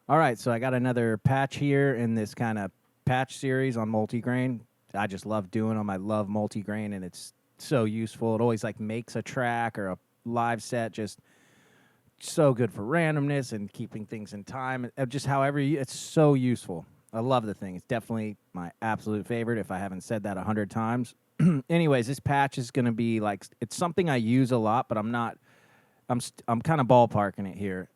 All right, so I got another patch here in this kind of patch series on multigrain. I just love doing them. I love multigrain, and it's so useful. It always like makes a track or a live set just so good for randomness and keeping things in time. Just however, it's so useful. I love the thing. It's definitely my absolute favorite. If I haven't said that 100 times. Anyways, this patch is going to be like it's something I use a lot, but I'm not. I'm kind of ballparking it here.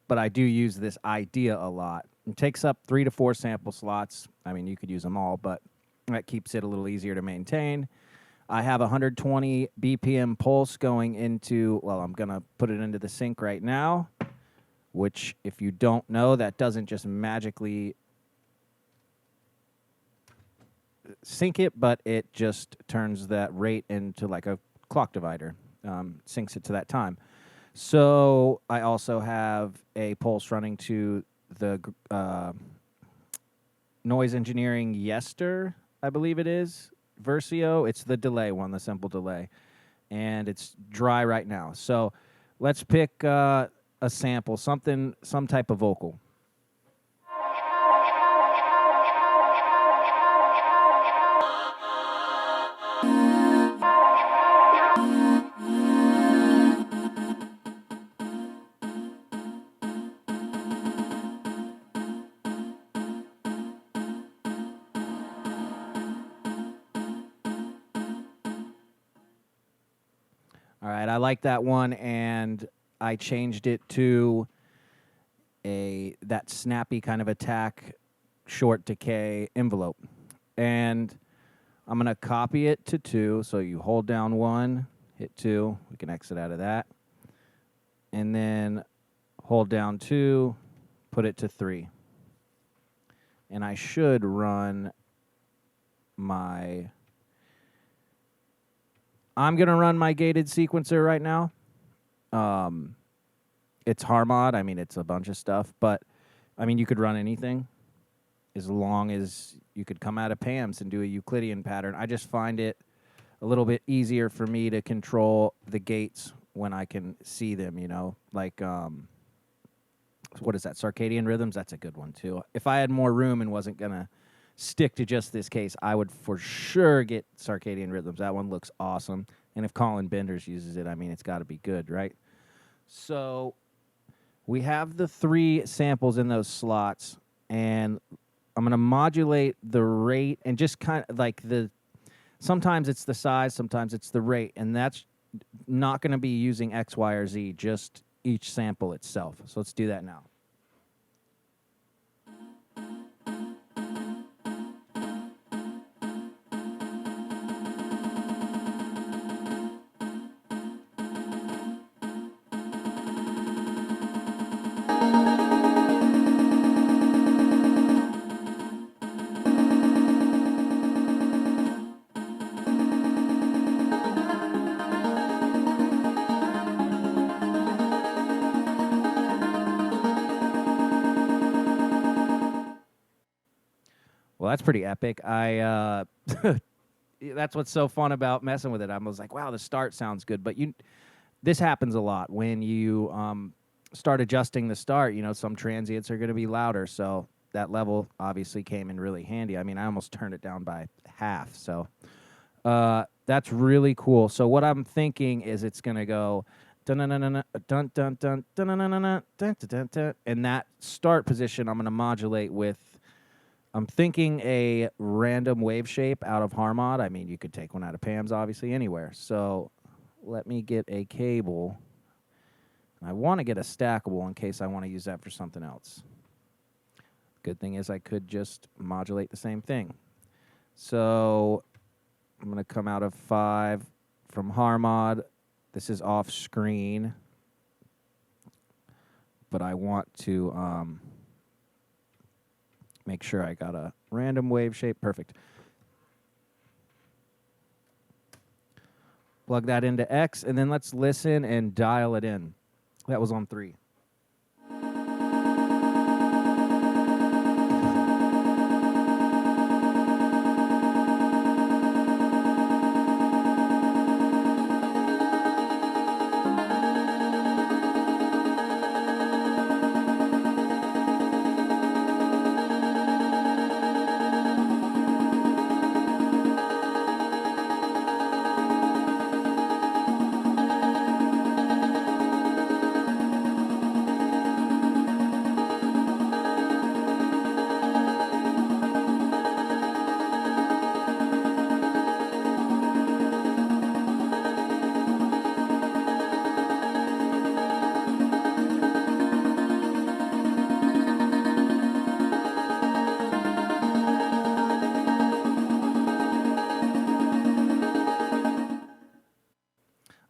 But I do use this idea a lot. It takes up 3 to 4 sample slots. I mean, you could use them all, but that keeps it a little easier to maintain. I have 120 BPM pulse going into, well, I'm going to put it into the sync right now, which, if you don't know, that doesn't just magically sync it, but it just turns that rate into like a clock divider, syncs it to that time. So I also have a pulse running to the Noise Engineering Yester, I believe it is, Versio. It's the delay one, the simple delay. And it's dry right now. So let's pick a sample, some type of vocal. All right, I like that one, and I changed it to that snappy kind of attack, short decay envelope. And I'm going to copy it to 2, so you hold down 1, hit 2, we can exit out of that. And then hold down 2, put it to 3. And I should run I'm going to run my gated sequencer right now. It's Harmod. I mean, it's a bunch of stuff. But, I mean, you could run anything as long as you could come out of PAMS and do a Euclidean pattern. I just find it a little bit easier for me to control the gates when I can see them, you know? Like, what is that, Circadian Rhythms? That's a good one, too. If I had more room and wasn't going to stick to just this case, I would for sure get Circadian Rhythms. That one looks awesome. And if Colin Benders uses it, I mean, it's got to be good, right? So we have the 3 samples in those slots, and I'm going to modulate the rate and just kind of like sometimes it's the size, sometimes it's the rate, and that's not going to be using X, Y, or Z, just each sample itself. So let's do that now. Well, that's pretty epic. That's what's so fun about messing with it. I was like, wow, the start sounds good. But this happens a lot when you start adjusting the start. You know, some transients are going to be louder, so that level obviously came in really handy. I mean, I almost turned it down by half, so that's really cool. So what I'm thinking is it's going to go dun dun dun dun dun dun dun dun dun dun dun dun dun, and that start position I'm going to modulate with. I'm thinking a random wave shape out of Harmod. I mean, you could take one out of PAMS, obviously, anywhere. So let me get a cable. I want to get a stackable in case I want to use that for something else. Good thing is I could just modulate the same thing. So I'm going to come out of 5 from Harmod. This is off screen, but I want to make sure I got a random wave shape. Perfect. Plug that into X, and then let's listen and dial it in. That was on 3.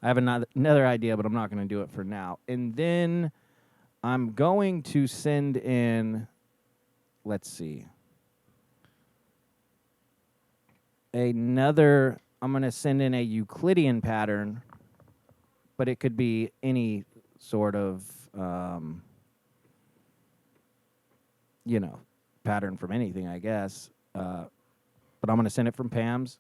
I have another idea, but I'm not going to do it for now. And then I'm going to send in, let's see, I'm going to send in a Euclidean pattern, but it could be any sort of, pattern from anything, I guess. But I'm going to send it from Pam's.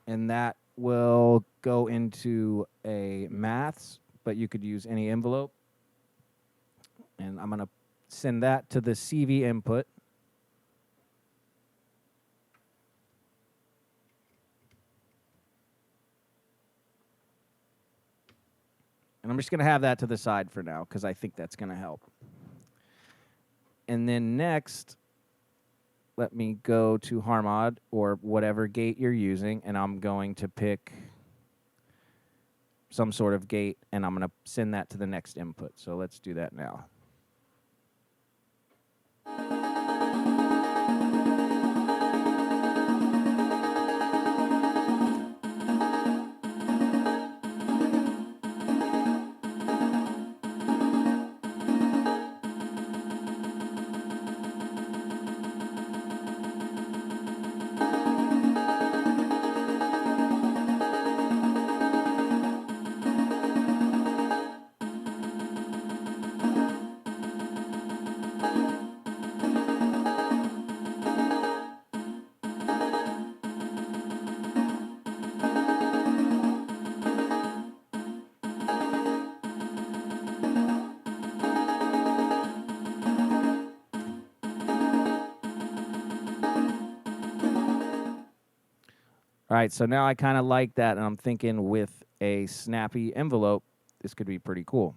And that will go into a maths, but you could use any envelope. And I'm going to send that to the CV input. And I'm just going to have that to the side for now because I think that's going to help. And then next, let me go to Harmod or whatever gate you're using, and I'm going to pick some sort of gate, and I'm going to send that to the next input. So let's do that now. All right, so now I kind of like that, and I'm thinking with a snappy envelope, this could be pretty cool.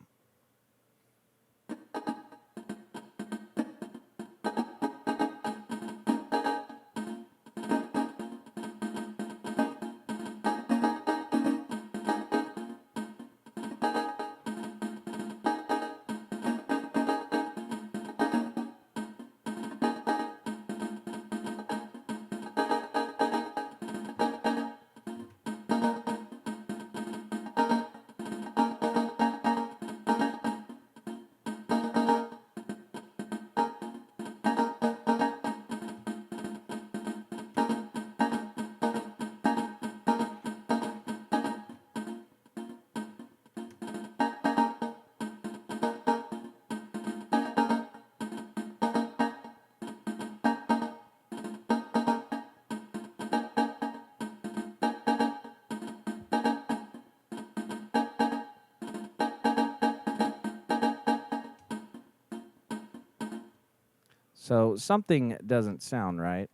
So something doesn't sound right.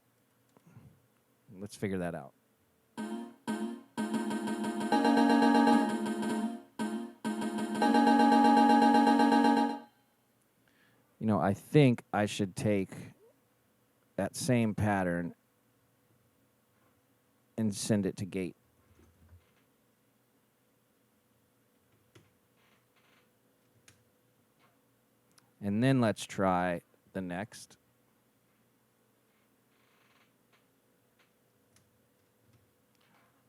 Let's figure that out. I think I should take that same pattern and send it to gate. And then let's try the next.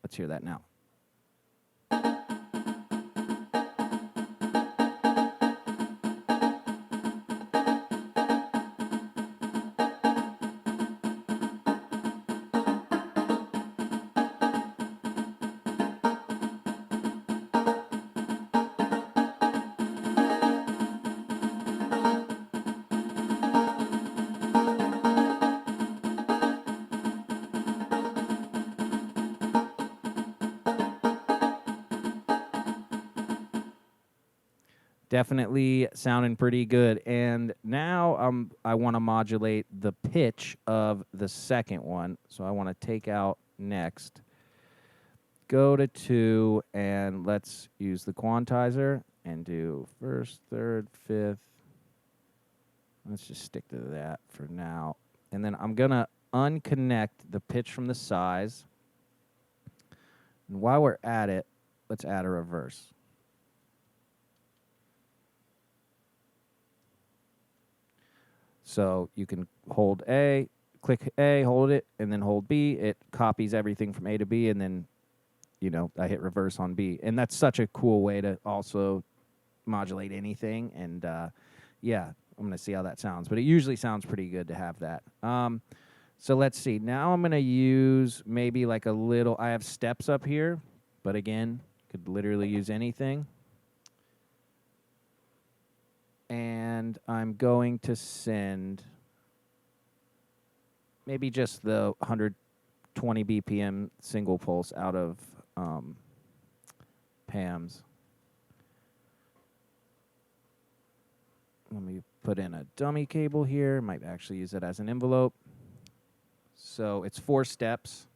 Let's hear that now. Definitely sounding pretty good. And now I want to modulate the pitch of the second one. So I want to take out next, go to 2, and let's use the quantizer and do first, third, fifth. Let's just stick to that for now. And then I'm going to unconnect the pitch from the size. And while we're at it, let's add a reverse. So you can hold A, click A, hold it, and then hold B. It copies everything from A to B, and then, I hit reverse on B. And that's such a cool way to also modulate anything. And yeah, I'm going to see how that sounds. But it usually sounds pretty good to have that. So let's see. Now I'm going to use maybe like a little, I have steps up here, but again, could literally use anything. And I'm going to send maybe just the 120 BPM single pulse out of Pam's. Let me put in a dummy cable here. Might actually use it as an envelope. So it's 4 steps.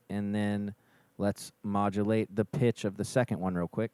And then let's modulate the pitch of the second one real quick.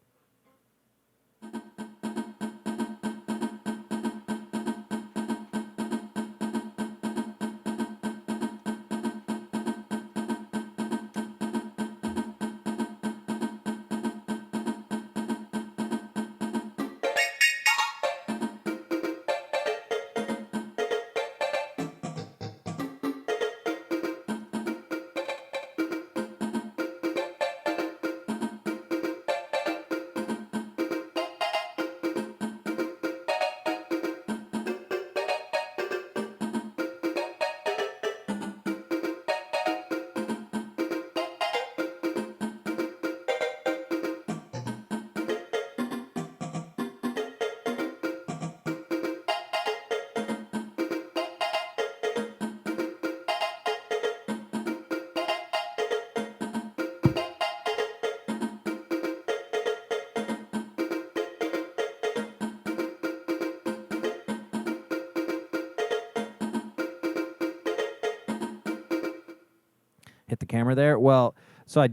Hit the camera there. Well, so I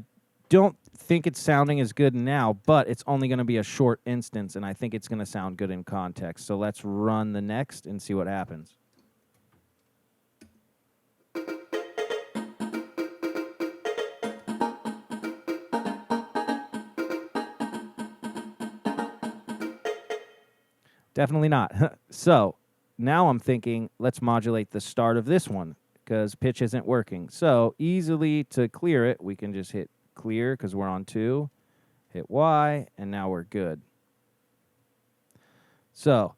don't think it's sounding as good now, but it's only going to be a short instance, and I think it's going to sound good in context. So let's run the next and see what happens. Definitely not. So now I'm thinking, let's modulate the start of this one, because pitch isn't working. So easily to clear it, we can just hit clear because we're on 2, hit Y, and now we're good. So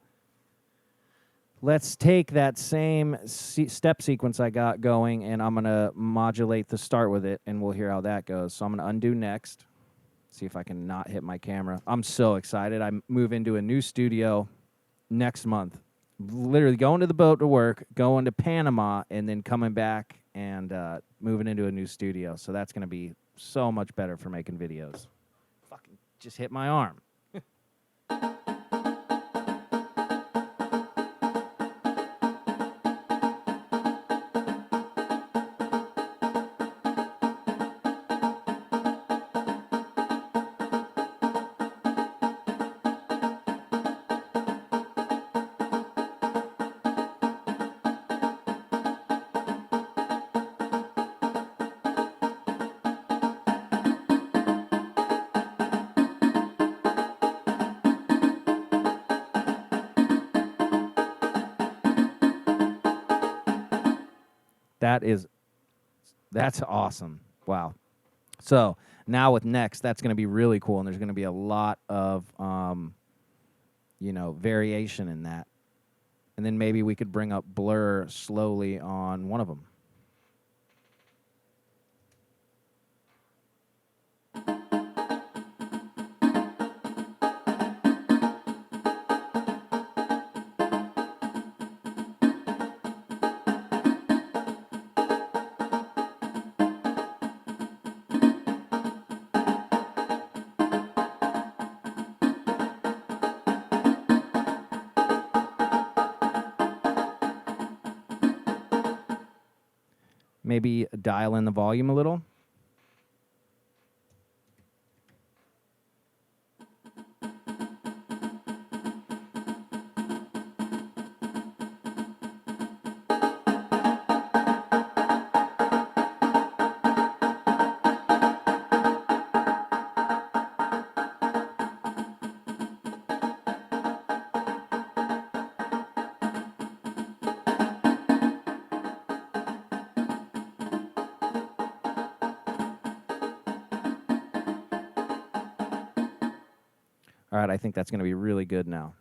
let's take that same step sequence I got going, and I'm going to modulate the start with it, and we'll hear how that goes. So I'm going to undo next, see if I can not hit my camera. I'm so excited. I move into a new studio next month. Literally going to the boat to work, going to Panama, and then coming back and moving into a new studio. So that's going to be so much better for making videos. Fucking just hit my arm. That's awesome. Wow. So now with next, that's going to be really cool, and there's going to be a lot of, variation in that. And then maybe we could bring up blur slowly on one of them. Maybe dial in the volume a little. All right, I think that's going to be really good now.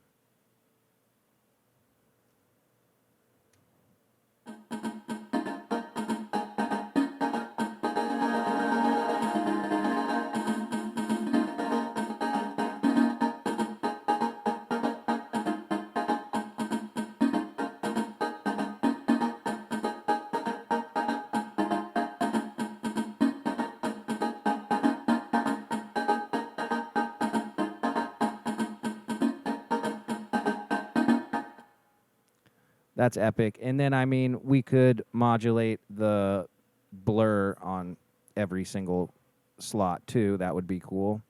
That's epic. And then, I mean, we could modulate the blur on every single slot too. That would be cool.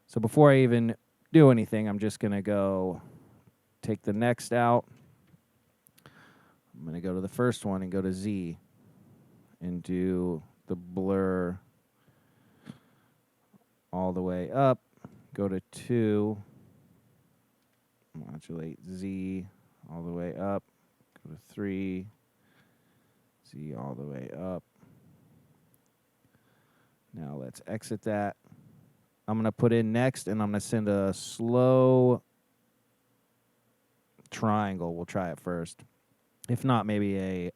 So before I even do anything, I'm just going to go take the next out. I'm going to go to the first one and go to Z and do the blur all the way up. Go to 2, modulate Z all the way up. Go to 3, Z all the way up. Now let's exit that. I'm going to put in next, and I'm going to send a slow triangle. We'll try it first. If not, maybe a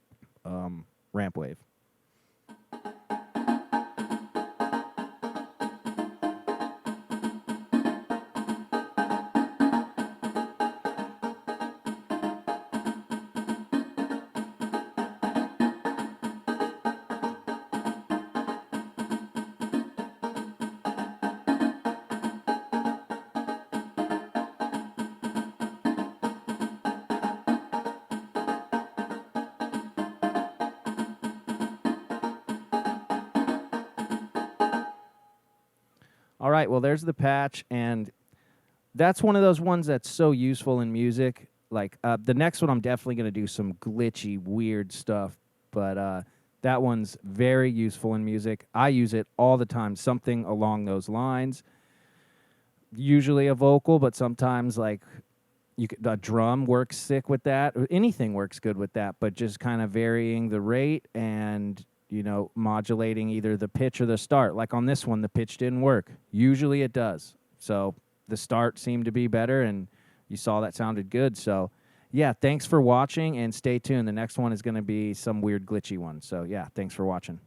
ramp wave. All right, well, there's the patch, and that's one of those ones that's so useful in music. Like, the next one, I'm definitely going to do some glitchy, weird stuff, but that one's very useful in music. I use it all the time, something along those lines. Usually a vocal, but sometimes, like, a drum works sick with that. Anything works good with that, but just kind of varying the rate and modulating either the pitch or the start. Like on this one, the pitch didn't work. Usually it does. So the start seemed to be better, and you saw that sounded good. So, yeah, thanks for watching, and stay tuned. The next one is going to be some weird glitchy one. So, yeah, thanks for watching.